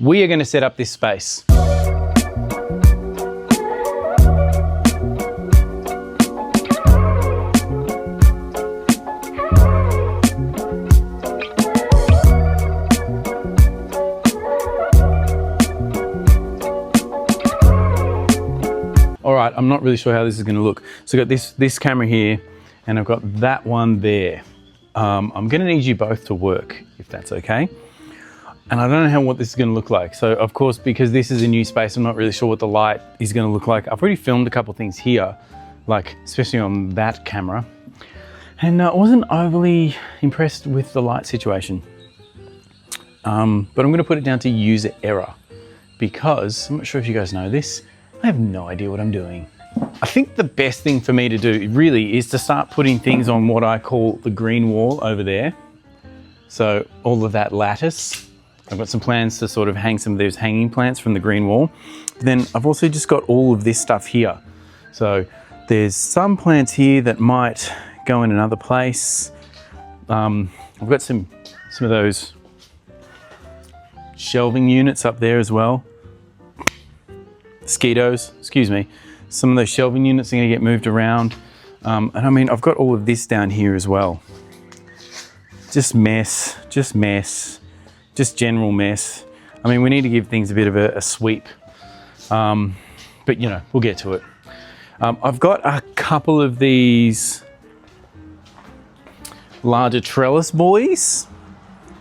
we are going to set up this space. All right, I'm not really sure how this is going to look. So I've got this camera here, and I've got that one there. I'm going to need you both to work, if that's okay. And I don't know what this is going to look like. So of course, because this is a new space, I'm not really sure what the light is going to look like. I've already filmed a couple of things here, like especially on that camera, and I wasn't overly impressed with the light situation. But I'm going to put it down to user error, because I'm not sure if you guys know this, I have no idea what I'm doing. I think the best thing for me to do really is to start putting things on what I call the green wall over there. So all of that lattice. I've got some plans to sort of hang some of those hanging plants from the green wall. But then I've also just got all of this stuff here. So there's some plants here that might go in another place. I've got some of those shelving units up there as well. Mosquitoes, excuse me. Some of those shelving units are going to get moved around. And I mean, I've got all of this down here as well. Just mess, just general mess. I mean, we need to give things a bit of a sweep. But you know, we'll get to it. I've got a couple of these larger trellis boys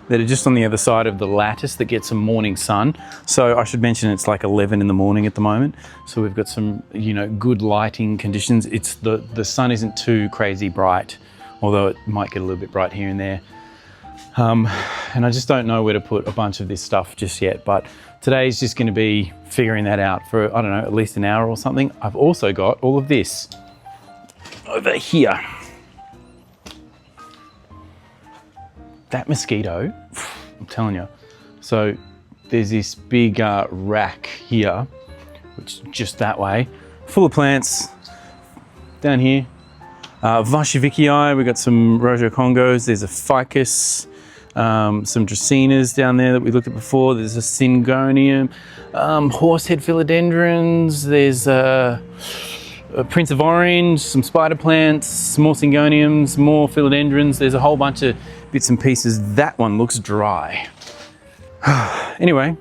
that are just on the other side of the lattice that get some morning sun. So I should mention it's like 11 in the morning at the moment. So we've got some, you know, good lighting conditions. It's the sun isn't too crazy bright, although it might get a little bit bright here and there. And I just don't know where to put a bunch of this stuff just yet, but today's just gonna be figuring that out for, I don't know, at least an hour or something. I've also got all of this over here. That mosquito, I'm telling you. So there's this big rack here, which is just that way, full of plants. Down here, Varshavicii, we've got some Rojo Congos, there's a ficus, some Dracaenas down there that we looked at before, there's a Syngonium, horsehead philodendrons, there's a Prince of Orange, some spider plants, some more Syngoniums, more philodendrons. There's a whole bunch of bits and pieces. That one looks dry. Anyway,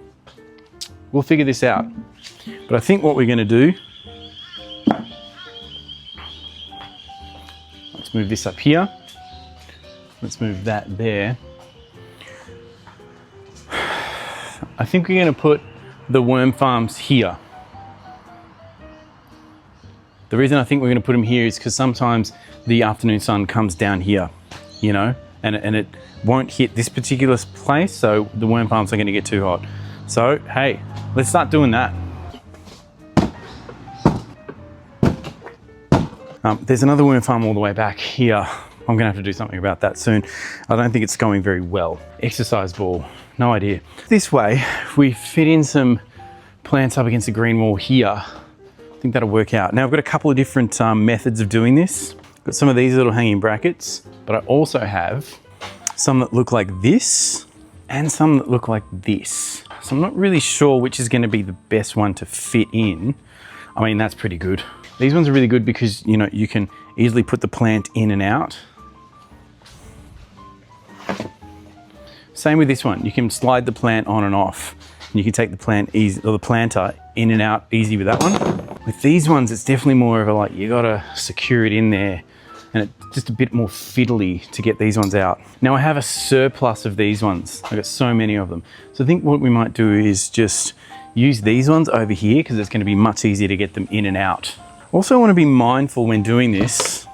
we'll figure this out. But I think what we're going to do, let's move this up here. Let's move that there. I think we're going to put the worm farms here. The reason I think we're going to put them here is because sometimes the afternoon sun comes down here, you know, and it won't hit this particular place, so the worm farms are going to get too hot. So, hey, let's start doing that. There's another worm farm all the way back here. I'm going to have to do something about that soon. I don't think it's going very well. Exercise ball, no idea. This way, if we fit in some plants up against the green wall here, I think that'll work out. Now I've got a couple of different methods of doing this. Got some of these little hanging brackets, but I also have some that look like this and some that look like this. So I'm not really sure which is going to be the best one to fit in. I mean, that's pretty good. These ones are really good because, you know, you can easily put the plant in and out. Same with this one. You can slide the plant on and off. And you can take the plant easy, or the planter in and out easy with that one. With these ones, it's definitely more of a like, you gotta secure it in there, and it's just a bit more fiddly to get these ones out. Now I have a surplus of these ones. I've got so many of them. So I think what we might do is just use these ones over here because it's gonna be much easier to get them in and out. Also, I wanna be mindful when doing this.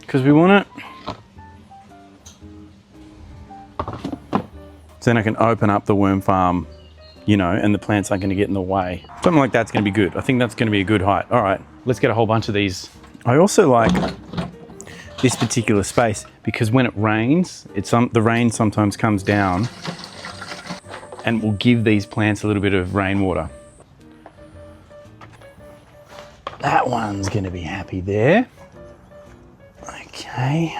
Because we want it, so then I can open up the worm farm, you know, and the plants aren't going to get in the way. Something like that's going to be good. I think that's going to be a good height. All right, let's get a whole bunch of these. I also like this particular space because when it rains, the rain sometimes comes down and will give these plants a little bit of rainwater. That one's going to be happy there. Okay.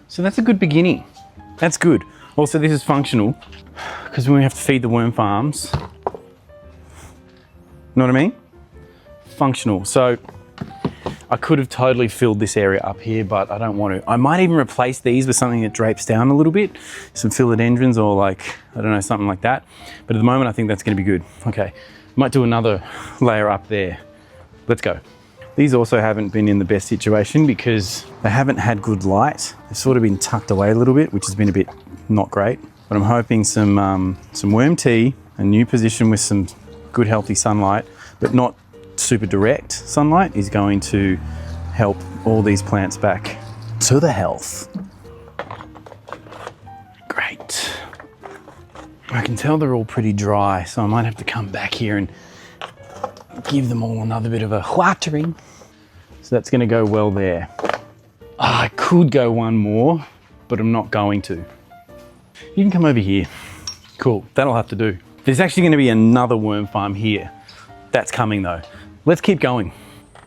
So that's a good beginning. That's good. Also, this is functional because when we have to feed the worm farms, know what I mean? Functional. So I could have totally filled this area up here, but I don't want to. I might even replace these with something that drapes down a little bit, some philodendrons or like, I don't know, something like that. But at the moment, I think that's going to be good. Okay, might do another layer up there. Let's go. These also haven't been in the best situation because they haven't had good light. They've sort of been tucked away a little bit, which has been a bit not great. But I'm hoping some worm tea, a new position with some good healthy sunlight, but not super direct sunlight, is going to help all these plants back to the health. Great. I can tell they're all pretty dry, so I might have to come back here and give them all another bit of a watering. So that's going to go well there. I could go one more, but I'm not going to. You can come over here. Cool, that'll have to do. There's actually going to be another worm farm here. That's coming though. Let's keep going.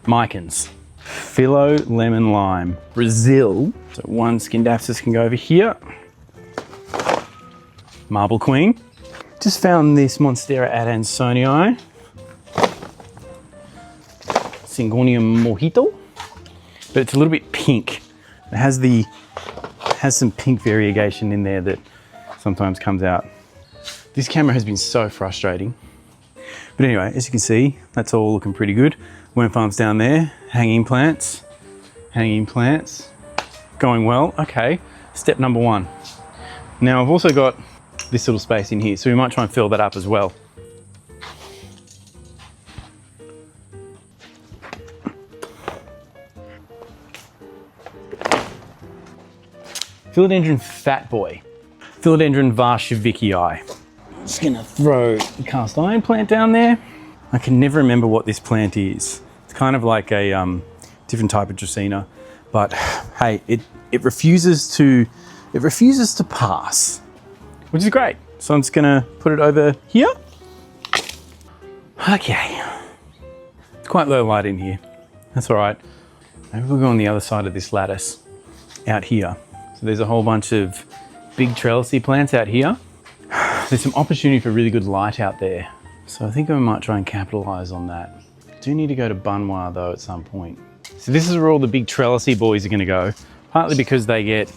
Micans. Philo, lemon, lime. Brazil. So one Scindapsus can go over here. Marble Queen. Just found this Monstera adansonii. Syngonium mojito. But it's a little bit pink. It has some pink variegation in there that sometimes comes out. This camera has been so frustrating. But anyway, as you can see, that's all looking pretty good. Worm farms down there, hanging plants, going well. Okay, step number one. Now I've also got this little space in here, so we might try and fill that up as well. Philodendron fat boy, Philodendron varshevicii. Just gonna throw the cast iron plant down there. I can never remember what this plant is. It's kind of like a different type of Dracaena, but hey, it refuses to pass, which is great. So I'm just gonna put it over here. Okay, it's quite low light in here. That's all right. Maybe we'll go on the other side of this lattice, out here. So there's a whole bunch of big trellisy plants out here. There's some opportunity for really good light out there. So I think I might try and capitalize on that. I do need to go to Bunwa though at some point. So this is where all the big trellisy boys are gonna go, partly because they get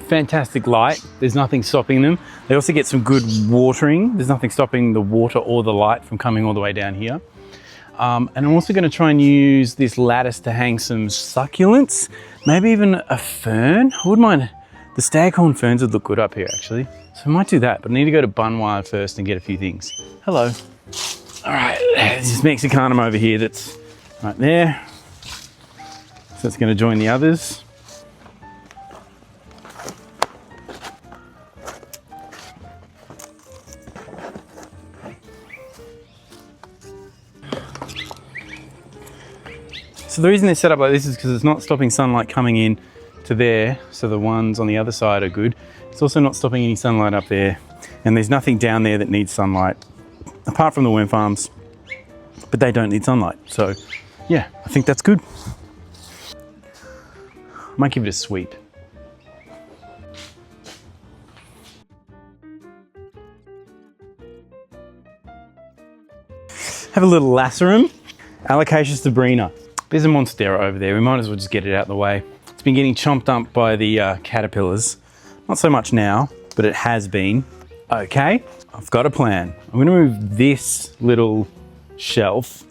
fantastic light. There's nothing stopping them. They also get some good watering. There's nothing stopping the water or the light from coming all the way down here. And I'm also gonna try and use this lattice to hang some succulents, maybe even a fern. I wouldn't mind, the staghorn ferns would look good up here actually. So I might do that, but I need to go to Bunwa first and get a few things. Hello. All right, there's this Mexicanum over here that's right there. So it's gonna join the others. So the reason they're set up like this is because it's not stopping sunlight coming in to there, so the ones on the other side are good. It's also not stopping any sunlight up there, and there's nothing down there that needs sunlight, apart from the worm farms, but they don't need sunlight. So yeah, I think that's good. I might give it a sweep. Have a little lacerum. Alocasia sabrina. There's a Monstera over there. We might as well just get it out of the way. It's been getting chomped up by the caterpillars. Not so much now, but it has been. Okay, I've got a plan. I'm gonna move this little shelf.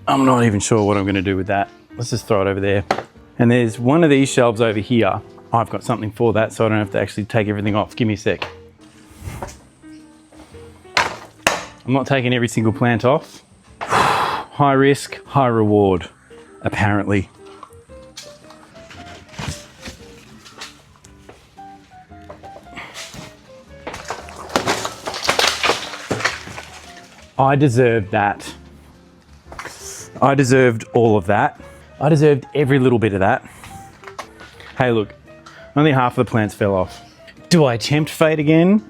I'm not even sure what I'm gonna do with that. Let's just throw it over there. And there's one of these shelves over here. I've got something for that, so I don't have to actually take everything off. Give me a sec. I'm not taking every single plant off. High risk, high reward, apparently. I deserved that. I deserved all of that. I deserved every little bit of that. Hey, look, only half of the plants fell off. Do I tempt fate again?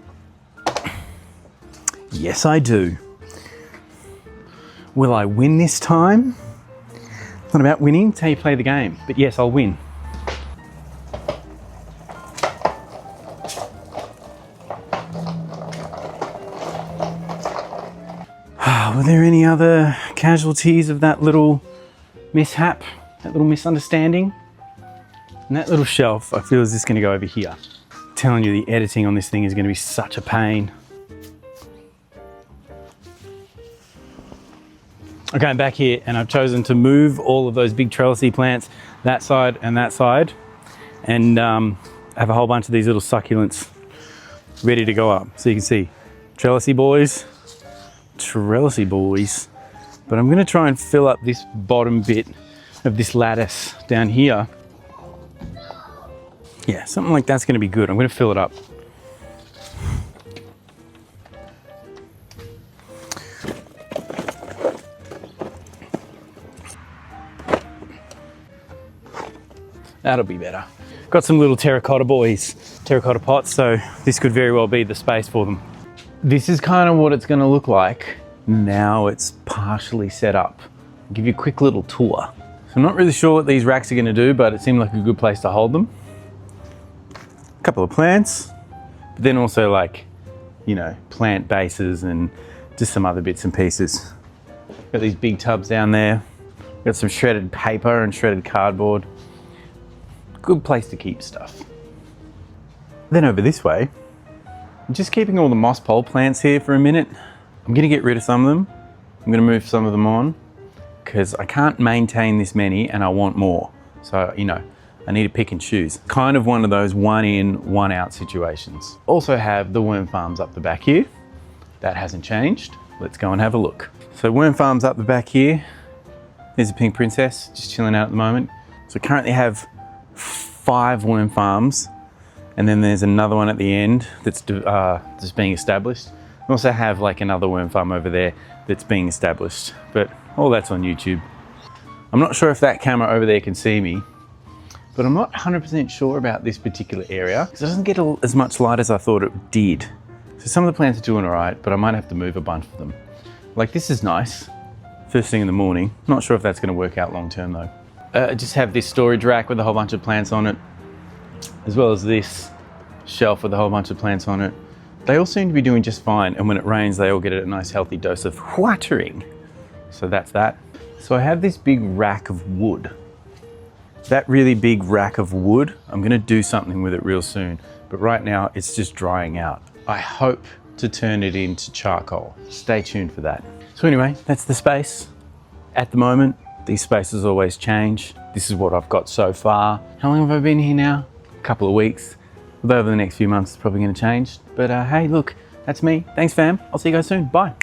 Yes, I do. Will I win this time? It's not about winning, it's how you play the game. But yes, I'll win. Are there any other casualties of that little mishap, that little misunderstanding? And that little shelf, I feel, is just gonna go over here. I'm telling you, the editing on this thing is gonna be such a pain. Okay, I'm back here and I've chosen to move all of those big trellisy plants that side and have a whole bunch of these little succulents ready to go up. So you can see trellisy boys. But I'm gonna try and fill up this bottom bit of this lattice down here. Yeah, something like that's gonna be good. I'm gonna fill it up. That'll be better. Got some little terracotta pots, so this could very well be the space for them. This is kind of what it's gonna look like now it's partially set up. I'll give you a quick little tour. So I'm not really sure what these racks are gonna do, but it seemed like a good place to hold them. A couple of plants, but then also like, you know, plant bases and just some other bits and pieces. Got these big tubs down there. Got some shredded paper and shredded cardboard. Good place to keep stuff. Then over this way, I'm just keeping all the moss pole plants here for a minute. I'm gonna get rid of some of them. I'm gonna move some of them on because I can't maintain this many and I want more. So, you know, I need to pick and choose. Kind of one of those one in, one out situations. Also have the worm farms up the back here. That hasn't changed. Let's go and have a look. So worm farms up the back here. There's a pink princess just chilling out at the moment. So I currently have 5 worm farms, and then there's another one at the end that's just being established. I also have like another worm farm over there that's being established, but all that's on YouTube. I'm not sure if that camera over there can see me, but I'm not 100% sure about this particular area because it doesn't get as much light as I thought it did. So some of the plants are doing all right, but I might have to move a bunch of them. Like this is nice, first thing in the morning. Not sure if that's gonna work out long term though. I just have this storage rack with a whole bunch of plants on it, as well as this shelf with a whole bunch of plants on it. They all seem to be doing just fine, and when it rains, they all get a nice healthy dose of watering. So that's that. So I have this big rack of wood. That really big rack of wood, I'm gonna do something with it real soon, but right now it's just drying out. I hope to turn it into charcoal. Stay tuned for that. So anyway, that's the space at the moment. These spaces always change. This is what I've got so far. How long have I been here now? A couple of weeks. Although over the next few months it's probably gonna change. But hey, look, that's me. Thanks fam. I'll see you guys soon. Bye.